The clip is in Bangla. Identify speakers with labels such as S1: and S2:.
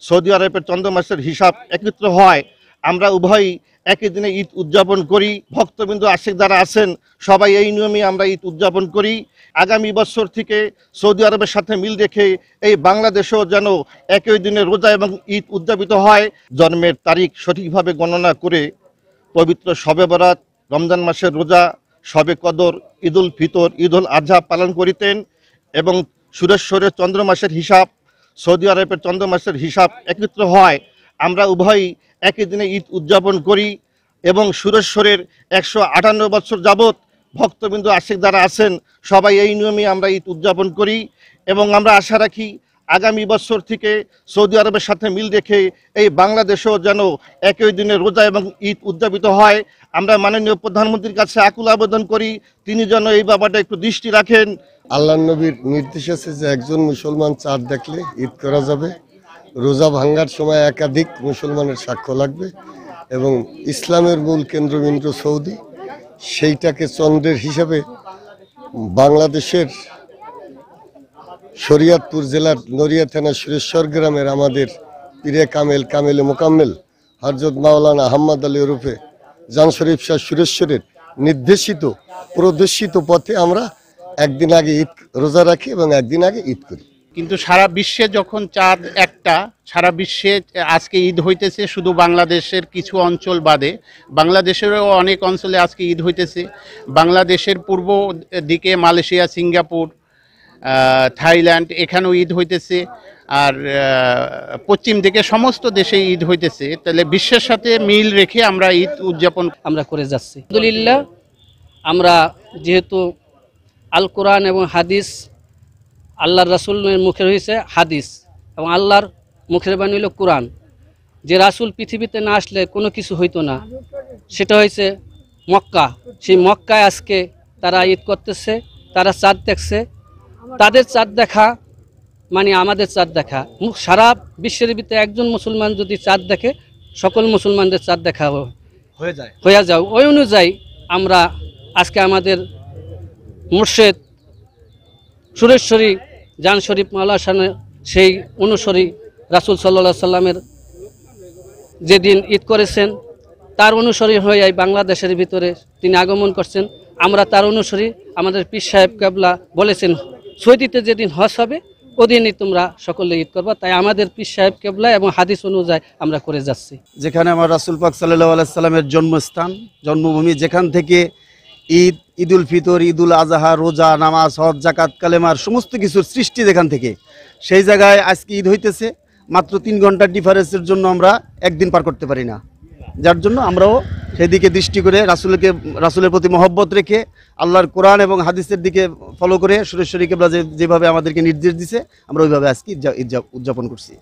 S1: সৌদি আরবের চন্দ্র মাসের হিসাব একত্র হয়, আমরা উভয়ই একই দিনে ঈদ উদযাপন করি। ভক্তবিন্দু আশিক যারা আছেন সবাই এই নিয়মে আমরা ঈদ উদযাপন করি। আগামী বছর থেকে সৌদি আরবের সাথে মিল রেখে এই বাংলাদেশেও যেন একই দিনে রোজা এবং ঈদ উদযাপিত হয়। জন্মের তারিখ সঠিকভাবে গণনা করে পবিত্র শবে বরাত, রমজান মাসের রোজা, শবে কদর, ঈদ উল ফিতর, ঈদ উল আজহা পালন করিতেন এবং সুরেশ্বরের চন্দ্র মাসের হিসাব সৌদি আরবের চন্দ্র মাসের হিসাব একত্র হয়, আমরা উভয়ই একই দিনে ঈদ উদযাপন করি এবং সুরেশ্বরের 158 বছর যাবৎ ভক্তবিন্দু আশিক যারা আছেন সবাই এই নিয়মে আমরা ঈদ উদযাপন করি এবং আমরা আশা রাখি আগামী বছর থেকে সৌদি আরবের সাথে মিল রেখে এই বাংলাদেশেও যেন একই দিনে রোজা এবং ঈদ উদযাপিত হয়। আমরা মাননীয় প্রধানমন্ত্রীর কাছে আকুল আবেদন করি, তিনি যেন এই ব্যাপারটা একটু দৃষ্টি রাখেন।
S2: আল্লাহর নবীর নির্দেশ আছে যে একজন মুসলমান চাঁদ দেখলে ঈদ করা যাবে। রোজা ভাঙ্গার সময় একাধিক মুসলমানের সাক্ষ্য লাগবে এবং ইসলামের মূল কেন্দ্রবিন্দু সৌদি, সেইটাকে চন্দ্রের হিসাবে বাংলাদেশের শরীয়তপুর জেলার নড়িয়া থানা সুরেশ্বর গ্রামের আমাদের পীরে কামেলে মোকাম্মেল হযরত মাওলানা আহমদ আলী ওরফে জান শরীফ শাহ সুরেশ্বরের নির্দেশিত প্রদর্শিত পথে আমরা একদিন আগে ঈদ রোজা রাখি এবং একদিন আগে ঈদ করি।
S3: কিন্তু সারা বিশ্বে যখন চাঁদ একটা, সারা বিশ্বে আজকে ঈদ হইতেছে, শুধু বাংলাদেশের কিছু অঞ্চল বাদে বাংলাদেশেরও অনেক অঞ্চলে আজকে ঈদ হইতেছে। বাংলাদেশের পূর্ব দিকে মালয়েশিয়া, সিঙ্গাপুর, থাইল্যান্ড, এখানেও ঈদ হইতেছে, আর পশ্চিম দিকে সমস্ত দেশে ঈদ হইতেছে। তাহলে বিশ্বের সাথে মিল রেখে আমরা ঈদ উদযাপন
S4: আমরা করে যাচ্ছি। আলহামদুলিল্লাহ, আমরা যেহেতু আল কোরআন এবং হাদিস, আল্লাহর রাসূলের মুখে হয়েছে হাদিস এবং আল্লাহর মুখের বাণী হইল কোরআন। যে রাসূল পৃথিবীতে না আসলে কোনো কিছু হইতো না, সেটা হয়েছে মক্কা। সেই মক্কায় আজকে তারা ঈদ করতেছে, তারা চাঁদ দেখছে। তাদের চাঁদ দেখা মানে আমাদের চাঁদ দেখা। সারা বিশ্বের ভিতরে একজন মুসলমান যদি চাঁদ দেখে, সকল মুসলমানদের চাঁদ দেখা হয়ে যাও। ওই অনুযায়ী আমরা আজকে আমাদের মুর্শেদ সুরেশ্বরী জান শরীফ মাওলানা সেই অনুসরী রাসূল সাল্লাল্লাহু সাল্লামের যেদিন ঈদ করেছেন, তার অনুসরী হয়ে এই বাংলাদেশের ভিতরে তিনি আগমন করছেন। আমরা তার অনুসরী। আমাদের পীর সাহেব কেবলা বলেছেন সৌদিতে যেদিন হজ হবে ওদিনই তোমরা সকলে ঈদ করবা। তাই আমাদের পীর সাহেব কেবলা এবং হাদিস অনুযায়ী আমরা করে যাচ্ছি।
S5: যেখানে আমার রাসূল পাক সাল্লাল্লাহু আলাইহি সাল্লামের জন্মস্থান, জন্মভূমি, যেখান থেকে ঈদ উল ফিতর, ঈদ উল আজহা, রোজা, নামাজ, হজ, যাকাত, কালেমার সমস্ত কিছুর সৃষ্টি যেখান থেকে, সেই জায়গায় আজকে ঈদ হইতেছে। মাত্র 3 ঘন্টার ডিফারেন্সের জন্য আমরা একদিন পার করতে পারি না, যার জন্য আমরাও সেদিকে দৃষ্টি করে রাসূলের প্রতি মহব্বত রেখে আল্লাহর কোরআন এবং হাদিসের দিকে ফলো করে সুরেশ্বরী কেবলা যেভাবে আমাদেরকে নির্দেশ দিছে আমরা ওইভাবে আজকে ঈদ উদযাপন করছি।